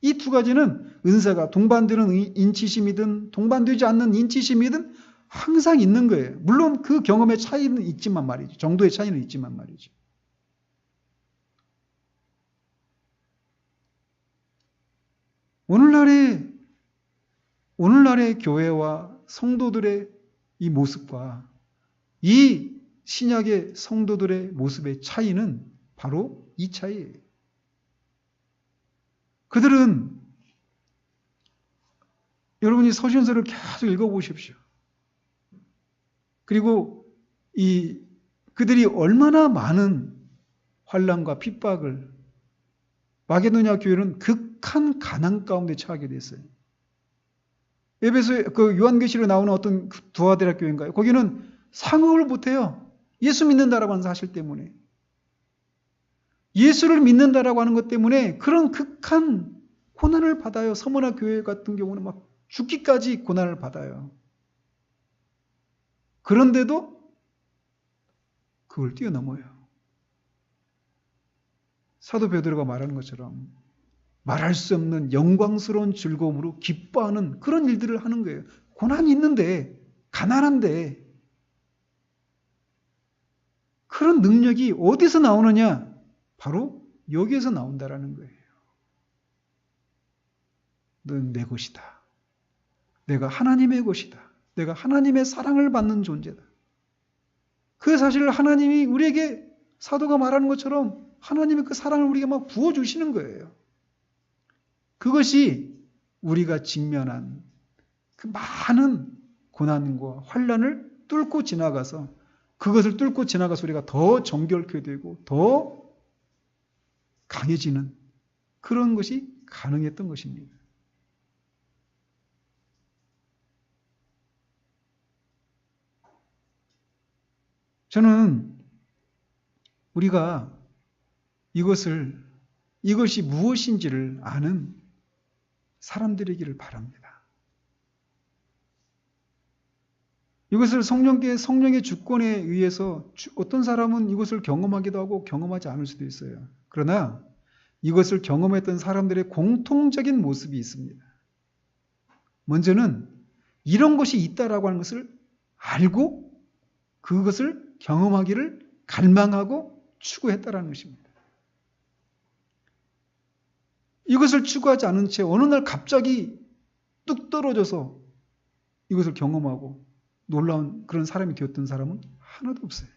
이 두 가지는 은사가 동반되는 인치심이든 동반되지 않는 인치심이든 항상 있는 거예요. 물론 그 경험의 차이는 있지만 말이죠. 정도의 차이는 있지만 말이죠. 오늘날의 교회와 성도들의 이 모습과 이 신약의 성도들의 모습의 차이는 바로 이 차이예요. 그들은 여러분이 서신서를 계속 읽어보십시오. 그리고 그들이 얼마나 많은 환난과 핍박을 마게도냐 교회는 극한 가난 가운데 처하게 됐어요. 에베소 그 요한계시로 나오는 어떤 두아데라 교회인가요? 거기는 상응을 못해요. 예수 믿는다라고 하는 사실 때문에. 예수를 믿는다라고 하는 것 때문에 그런 극한 고난을 받아요. 서머나 교회 같은 경우는 막 죽기까지 고난을 받아요. 그런데도 그걸 뛰어넘어요. 사도 베드로가 말하는 것처럼 말할 수 없는 영광스러운 즐거움으로 기뻐하는 그런 일들을 하는 거예요. 고난이 있는데, 가난한데, 그런 능력이 어디서 나오느냐? 바로 여기에서 나온다라는 거예요. 넌 내 것이다. 내가 하나님의 것이다. 내가 하나님의 사랑을 받는 존재다. 그 사실을 하나님이 우리에게 사도가 말하는 것처럼 하나님의 그 사랑을 우리에게 막 부어주시는 거예요. 그것이 우리가 직면한 그 많은 고난과 환난을 뚫고 지나가서 그것을 뚫고 지나가서 우리가 더 정결케 되고 더 강해지는 그런 것이 가능했던 것입니다. 저는 우리가 이것이 무엇인지를 아는 사람들이기를 바랍니다. 이것을 성령의 주권에 의해서 어떤 사람은 이것을 경험하기도 하고 경험하지 않을 수도 있어요. 그러나 이것을 경험했던 사람들의 공통적인 모습이 있습니다. 먼저는 이런 것이 있다라고 하는 것을 알고 그것을 경험하기를 갈망하고 추구했다라는 것입니다. 이것을 추구하지 않은 채 어느 날 갑자기 뚝 떨어져서 이것을 경험하고 놀라운 그런 사람이 되었던 사람은 하나도 없어요.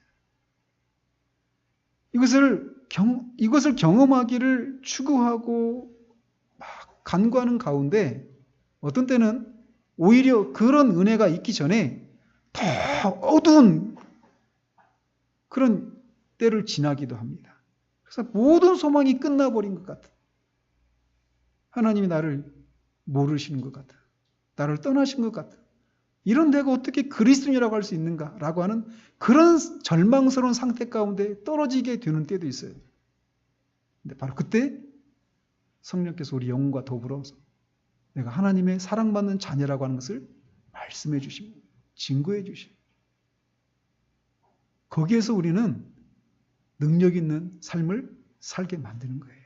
이것을 경험하기를 추구하고 막 간구하는 가운데 어떤 때는 오히려 그런 은혜가 있기 전에 더 어두운 그런 때를 지나기도 합니다. 그래서 모든 소망이 끝나버린 것 같아. 하나님이 나를 모르시는 것 같아. 나를 떠나신 것 같아. 이런 내가 어떻게 그리스도인이라고 할 수 있는가라고 하는 그런 절망스러운 상태 가운데 떨어지게 되는 때도 있어요. 근데 바로 그때 성령께서 우리 영혼과 더불어서 내가 하나님의 사랑받는 자녀라고 하는 것을 말씀해 주십니다. 증거해 주십니다. 거기에서 우리는 능력 있는 삶을 살게 만드는 거예요.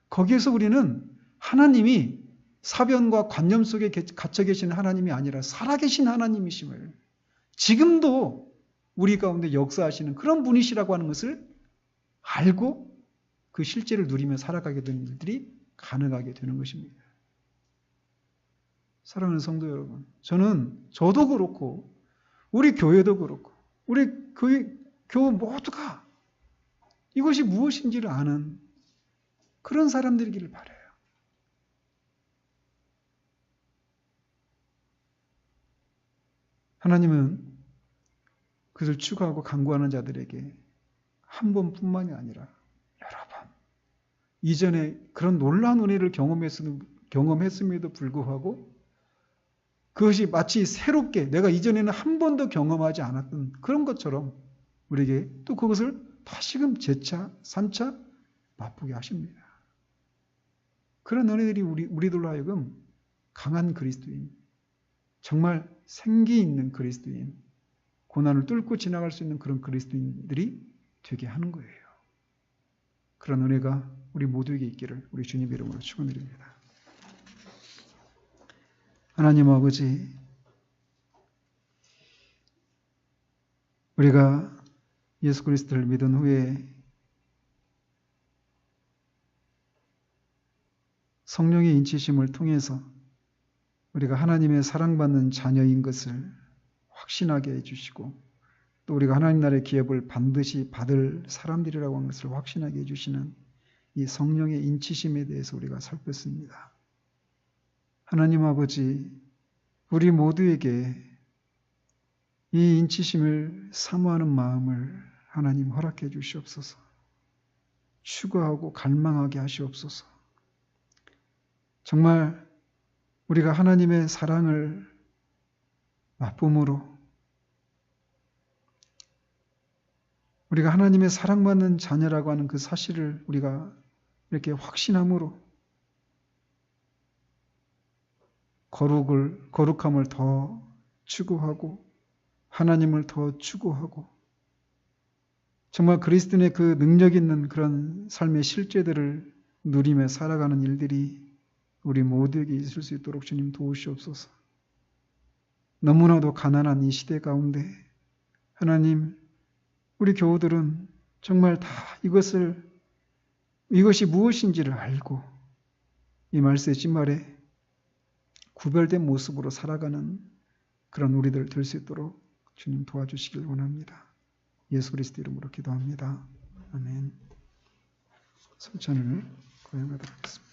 거기에서 우리는 하나님이 사변과 관념 속에 갇혀 계신 하나님이 아니라 살아계신 하나님이심을, 지금도 우리 가운데 역사하시는 그런 분이시라고 하는 것을 알고 그 실제를 누리며 살아가게 되는 일들이 가능하게 되는 것입니다. 사랑하는 성도 여러분, 저도 그렇고 우리 교회도 그렇고 우리 교우 모두가 이것이 무엇인지를 아는 그런 사람들이기를 바라요. 하나님은 그것을 추구하고 간구하는 자들에게 한 번뿐만이 아니라 여러 번, 이전에 그런 놀라운 은혜를 경험했음에도 불구하고 그것이 마치 새롭게 내가 이전에는 한 번도 경험하지 않았던 그런 것처럼 우리에게 또 그것을 다시금 재차, 3차 맛보게 하십니다. 그런 은혜들이 우리들로 하여금 강한 그리스도인, 정말 생기 있는 그리스도인, 고난을 뚫고 지나갈 수 있는 그런 그리스도인들이 되게 하는 거예요. 그런 은혜가 우리 모두에게 있기를 우리 주님 이름으로 축원드립니다. 하나님 아버지, 우리가 예수 그리스도를 믿은 후에 성령의 인치심을 통해서 우리가 하나님의 사랑받는 자녀인 것을 확신하게 해주시고, 또 우리가 하나님 나라의 기업을 반드시 받을 사람들이라고 하는 것을 확신하게 해주시는 이 성령의 인치심에 대해서 우리가 살폈습니다. 하나님 아버지, 우리 모두에게 이 인치심을 사모하는 마음을 하나님 허락해 주시옵소서. 추구하고 갈망하게 하시옵소서. 정말 우리가 하나님의 사랑을 맛봄으로, 우리가 하나님의 사랑받는 자녀라고 하는 그 사실을 우리가 이렇게 확신함으로 거룩함을 더 추구하고 하나님을 더 추구하고 정말 그리스도인의 그 능력 있는 그런 삶의 실제들을 누리며 살아가는 일들이 우리 모두에게 있을 수 있도록 주님 도우시옵소서. 너무나도 가난한 이 시대 가운데 하나님, 우리 교우들은 정말 다 이것이 무엇인지를 알고 이 말씀의 찐말에 구별된 모습으로 살아가는 그런 우리들 될 수 있도록 주님 도와주시길 원합니다. 예수 그리스도 이름으로 기도합니다. 아멘. 성찬을 거행하도록 하겠습니다.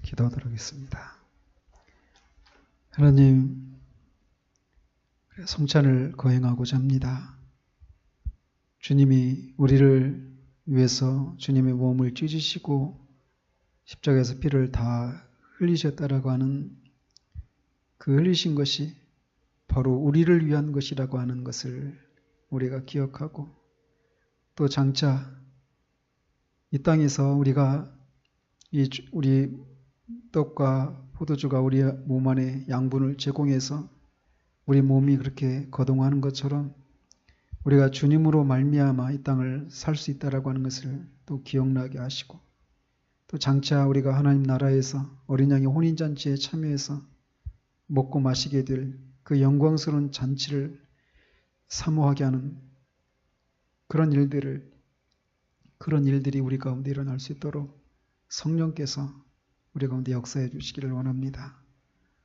기도하도록 하겠습니다. 하나님, 성찬을 거행하고자 합니다. 주님이 우리를 위해서 주님의 몸을 찢으시고 십자가에서 피를 다 흘리셨다라고 하는 그 흘리신 것이 바로 우리를 위한 것이라고 하는 것을 우리가 기억하고, 또 장차 이 땅에서 우리가 우리 떡과 포도주가 우리 몸 안에 양분을 제공해서 우리 몸이 그렇게 거동하는 것처럼 우리가 주님으로 말미암아 이 땅을 살 수 있다라고 하는 것을 또 기억나게 하시고, 또 장차 우리가 하나님 나라에서 어린 양의 혼인잔치에 참여해서 먹고 마시게 될 그 영광스러운 잔치를 사모하게 하는 그런 일들이 우리 가운데 일어날 수 있도록 성령께서 우리 가운데 역사해 주시기를 원합니다.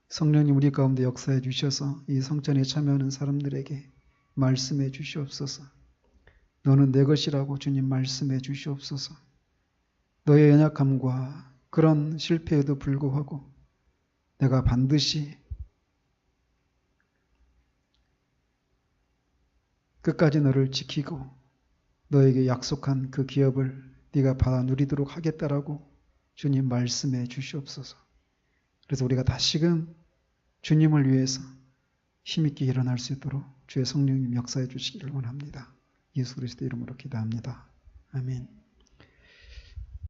성령님, 우리 가운데 역사해 주셔서 이 성찬에 참여하는 사람들에게 말씀해 주시옵소서. 너는 내 것이라고 주님 말씀해 주시옵소서. 너의 연약함과 그런 실패에도 불구하고 내가 반드시 끝까지 너를 지키고 너에게 약속한 그 기업을 네가 받아 누리도록 하겠다라고 주님 말씀해 주시옵소서. 그래서 우리가 다시금 주님을 위해서 힘있게 일어날 수 있도록 주의 성령님 역사해 주시기를 원합니다. 예수 그리스도 이름으로 기도합니다. 아멘.